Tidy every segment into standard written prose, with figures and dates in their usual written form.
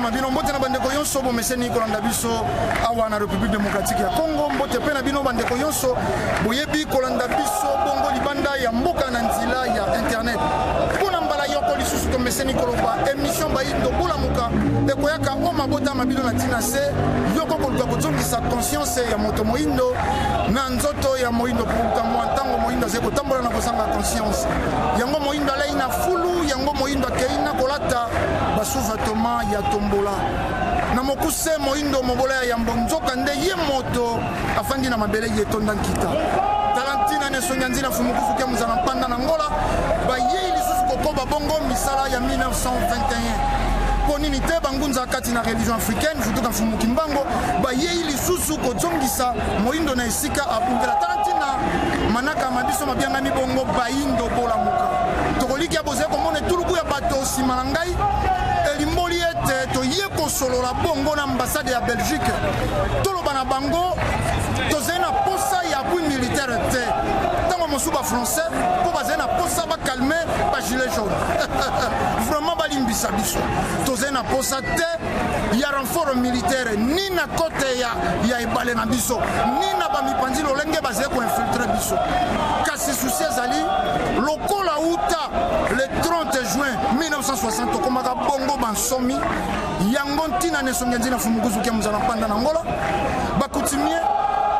mabino mbote na bandeko yonso bo meseni kolanda biso awa na République démocratique ya Congo mbote pe na bino bandeko yonso boyebi kolanda biso bongo libanda ya mboka na nzila ya internet pona mbala yoko lisusu to meseni koloba émission bayindo bula muka ekoyaka o mabota mabino na tina se yoko koluka kozongisa conscience ya moto moindo na nzoto ya moindo puka mwantango moindo zeko tambola na kosanga conscience yango moindo alai na fulu yango moindo keina kolata basuvatoma ya tombola na mokuse moindo mobola ya mbonzoka nde ye moto afandi na mabele yetonda nkita talantina ne sonyanzina fumukufu ke muzana panda na ngola ba ye lisusu kokoba bongo misala ya 1921 ponini te bangunza kati na religion africaine futuka fumuki mbango ba ye lisusu kozongisa moindo na esika abungela talantina manaka mabiso mabianga mibongo baindo bola muka tokoliki aboze komone tuluku ya bato sima na ngai elimboli ete toye kosolola bongo na ambassade ya Belgique toloba na bango tozali na posa ya appui militaire te ntango mosusu bafrançais mpo bazali na posa bakalme bagilet jaune vraiment balimbisa biso tozali na posa te ya renfort militaire ni na kote ya ebale na biso ni na bamipanzi lolenge bazali koinfiltre biso kasi susi ezali lokola uta le 30 juin 1960 tokomaka bongo bansomi yango ntina nesonge nzina fumukuzu ke muzala mpanda na ngola bakutimie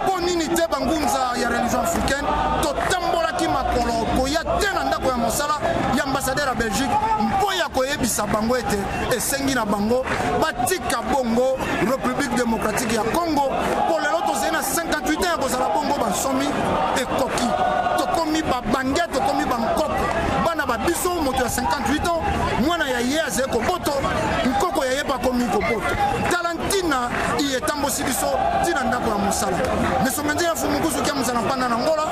mpo nini te bangunza ya religion africaine totambolaki makolo koya te na ndako ya mosala ya ambassadeur ya Belgique mpo ya koyebisa bango ete esengi na bango batika bongo République démocratique ya Congo mpo lelo tozali na 58 ans ya kozala bongo bansomi ekoki tokomi babange tokomi bankopo bana babiso moto ya 58 ans mwana ya ye azali koboto nkoko ya ye bakomi koboto talantina iyetambosi biso ntina ndako ya mosala nesonga nzina fumukuzu kia mosala mpanda na ngola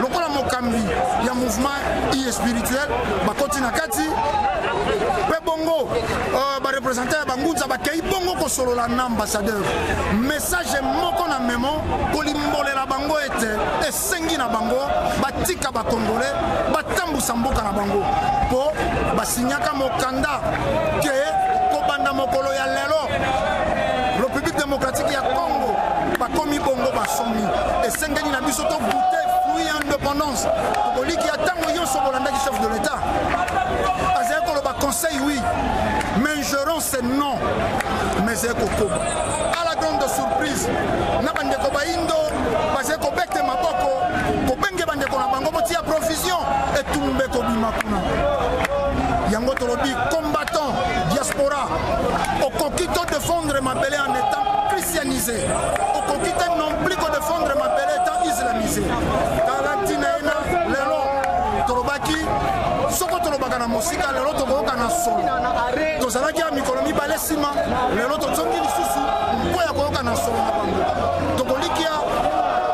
lokola mokambi ya mouvement iye spirituel bakoti na kati pe bongo barepresentant ya bangunza bakei bongo kosolola na ambassadeur message moko na memo kolimbolela bango ete esengi na bango batika bakongolais batambusa mboka na bango mpo basinyaka mokanda ke kobanda mokolo ya lelo République démocratique ya Congo bakomi bongo basomi esengeni na biso to goûter fruit ya indépendance tokoliki ya ntango nyonso bolandaki chef de l'état azali koloba conseil oui mais ingérence non mais ezali kokoba à la grande surprise na bandeko baindo bazali kobete maboko kobenge bandeko na bango botia provision etumbe kobima kuna yango tolobi combattant diaspora okoki to défendre mabele en étant christianisé okoki te non plus ko défendre mabele étant islamisé talantina ena lelo tolobaki soko tolobaka na mosika lelo tokoyoka na solo tozalaki ya mikolo mibale nsima lelo tozongi lisusu mpo ya koyoka na solo na bango tokolikia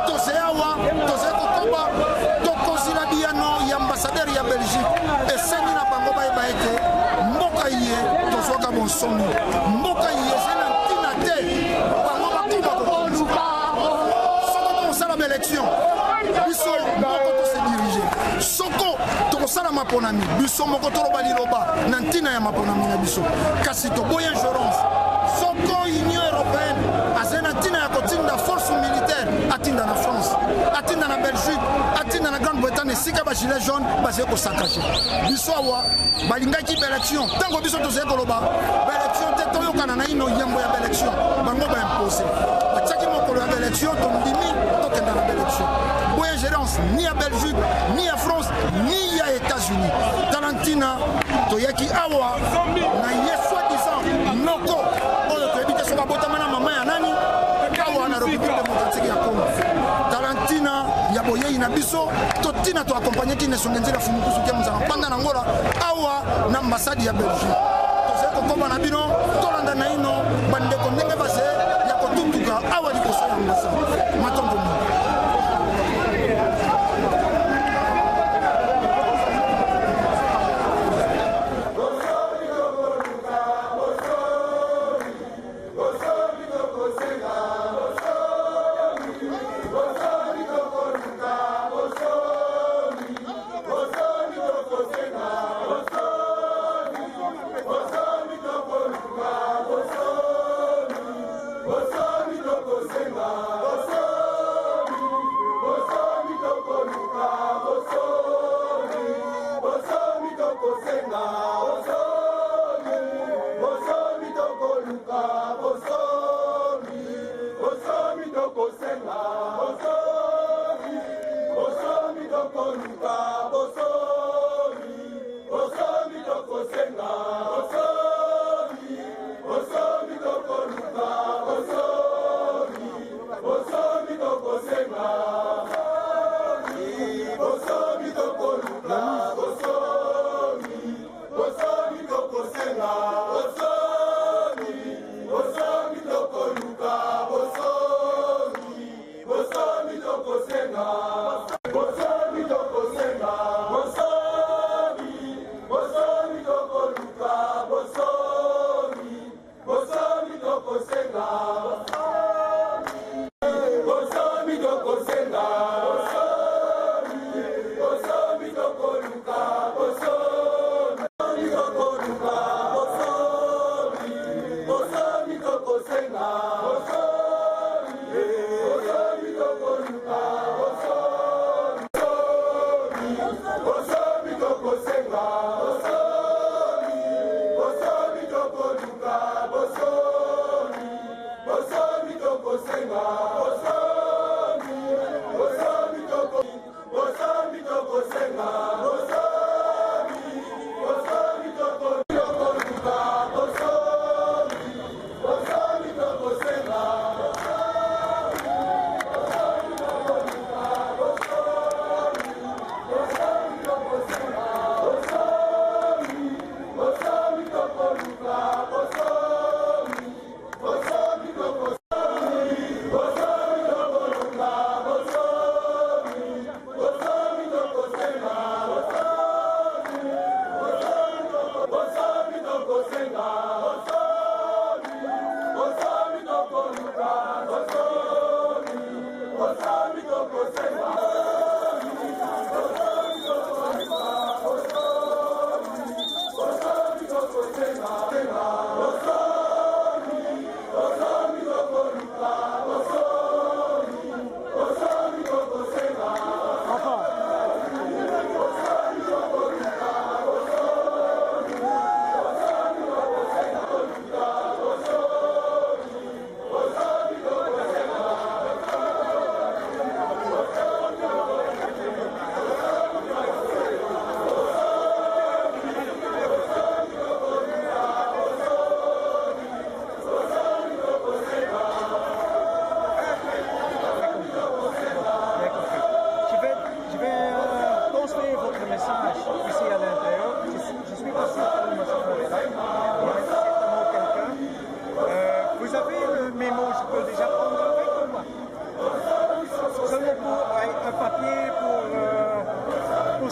tozali awa tozali kokoba tokozila biyano ya ambassadeur ya Belgique esengi na bango bayeba ete mboka ye tozwaka bonsomi mboka ye ezali na ntina te bango bakuba kokonzi soko tokosala baélection biso moko tose dirige soko tokosala maponami biso moko toloba liloba na ntina ya maponami na biso kasi toboya ingérence soko union européenne azali na ntina ya kotinda force militaire atinda na France atinda na Belgique atinda na Grande-Bretagne esika bagilet jaune bazali kosakage biso awa balingaki baélection ntango biso tozali koloba baélection te toyokana na ino yembo ya baélection bango baimpose batiaki mokolo ya baélection tondimi tokenda na baélection boya ingérence ni ya Belgique ni ya France ni ya États-Unis talantina toyaki awa na ye soi-disant noko oyo toyebi te soki abotama na mama ya nani awa na République démocratique ya Congo talantina ya boyei na biso totina toakompagnaki nesonge nzela fumukusu kia mozala mpanda na ngola awa na ambassade ya Belgique tozali kokomba na bino tolanda na ino bandeko ndenge base ya kotuntuka awa liboso ya ambassade matongo Boso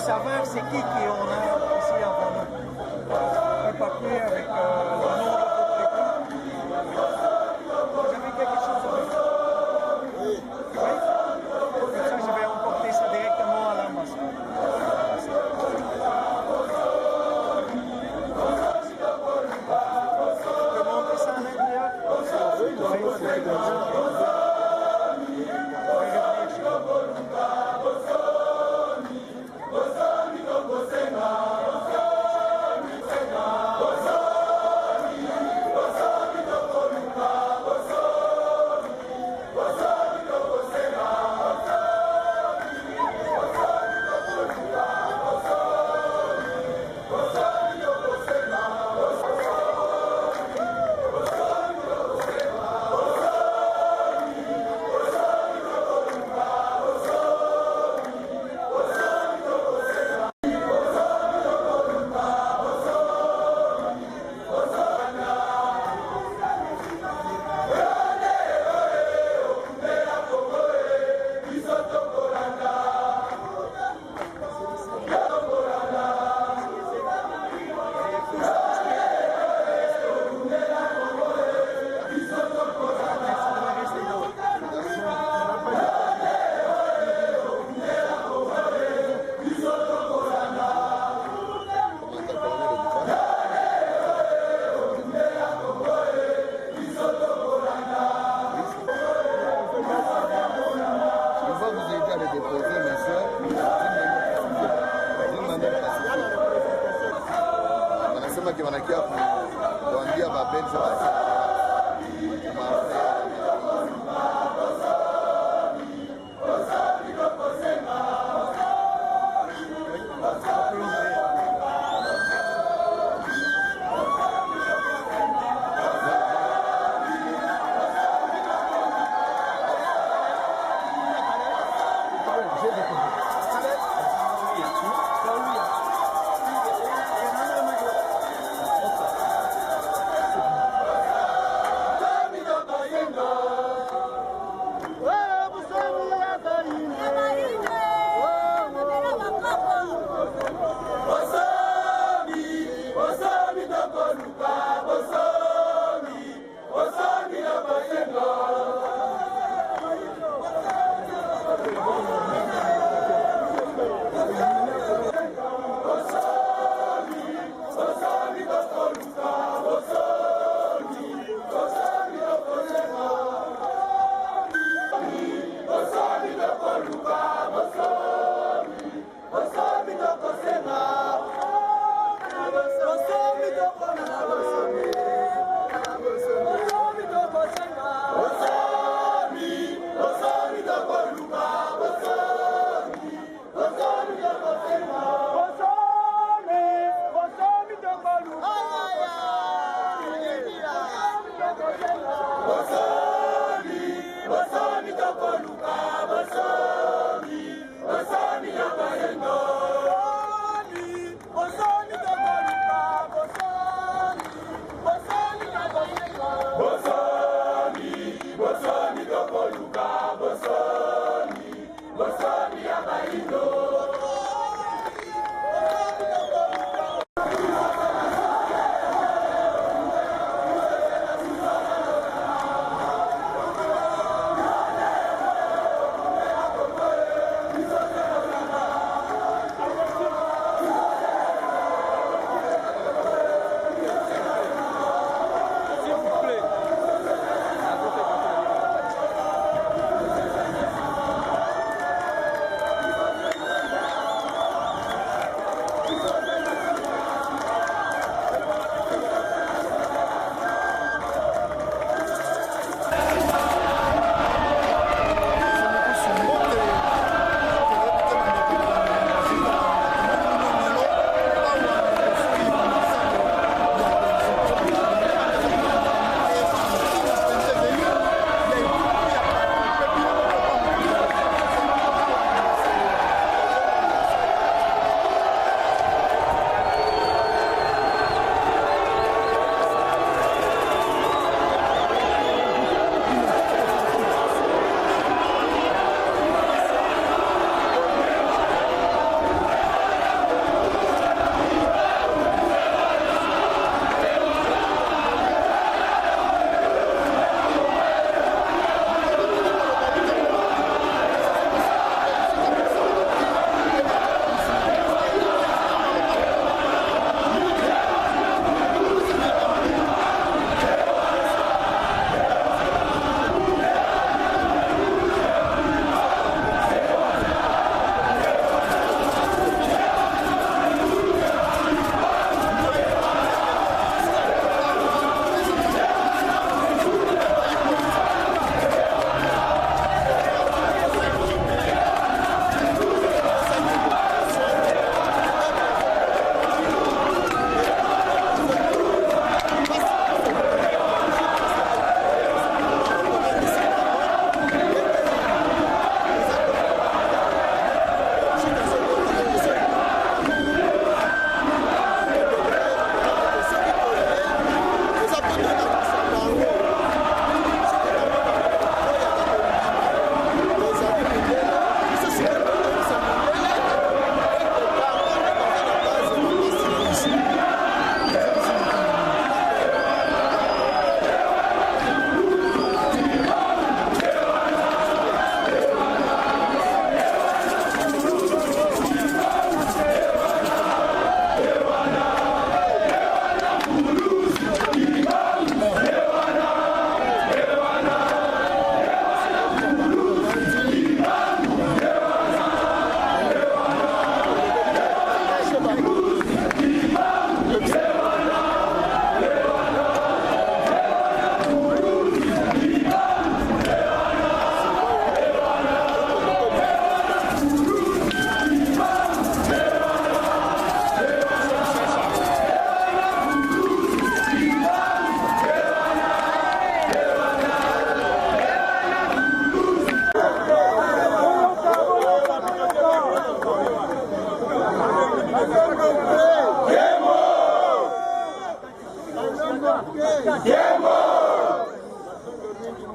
savoir c'est qui on a ici avant nous. Un papier avec le nom de votre équipe. Vous avez quelque chose à dire? Oui. Comme ça, je vais emporter ça directement à l'ambassade. Tu peux montrer ça à l'intérieur?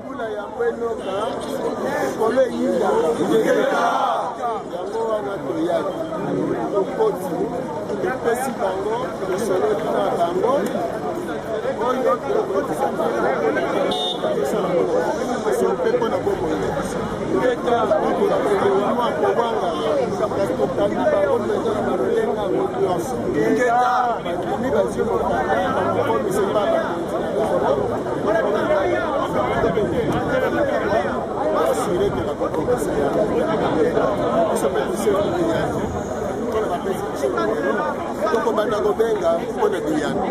mbula ya kwenoka kolo yinda yango wana toyaki tokoti topesi bango tosololi na bango oyo tokotisa mpe mpona bomoyewa kobwanga kasi totandi bango mpenza na balolenga yango nyonso bakini bazwi mokanda bakomise mpa basire ke bakokokisa yango biso mpe toseoyani mpona bapesi biso tokobanda kobenga mpona biyano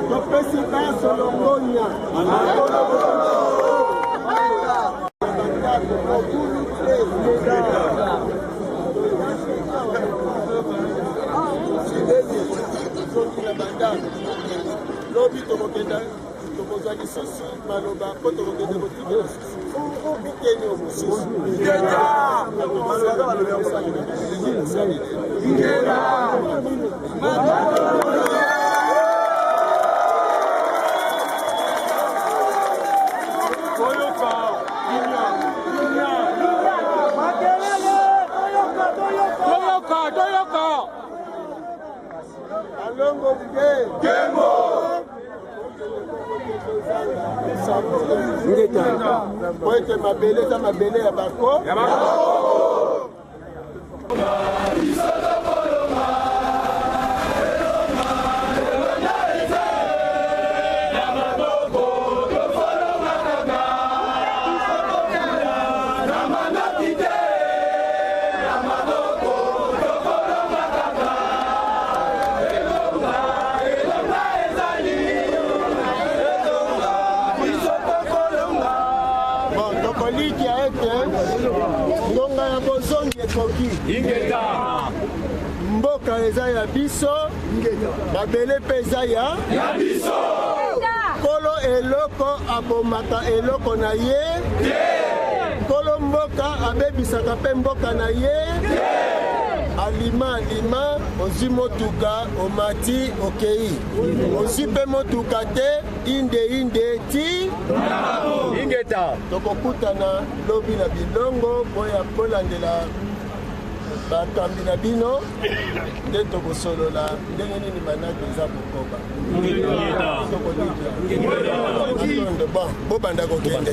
topesi basolongonya lobi tokokenda tokozwa lisusu maloba mpo tokokende kotikela susu bikeni o mosusu alongo Gengo po ete mabele eza mabele ya bako likia ete ngonga ya bozongi ekoki mboka eza ya biso babele mpe eza ya biso kolo eloko abomaka eloko na ye kolo mboka abebisaka mpe mboka na ye alima ozwi motuka omati okei ozwi mpe motuka te inde ti ingeta tokokutana lobi na bilongo boya kolandela bakambi na bino nde tokosolola ndenge nini manaki eza kokoba tokolikia bobanda kokende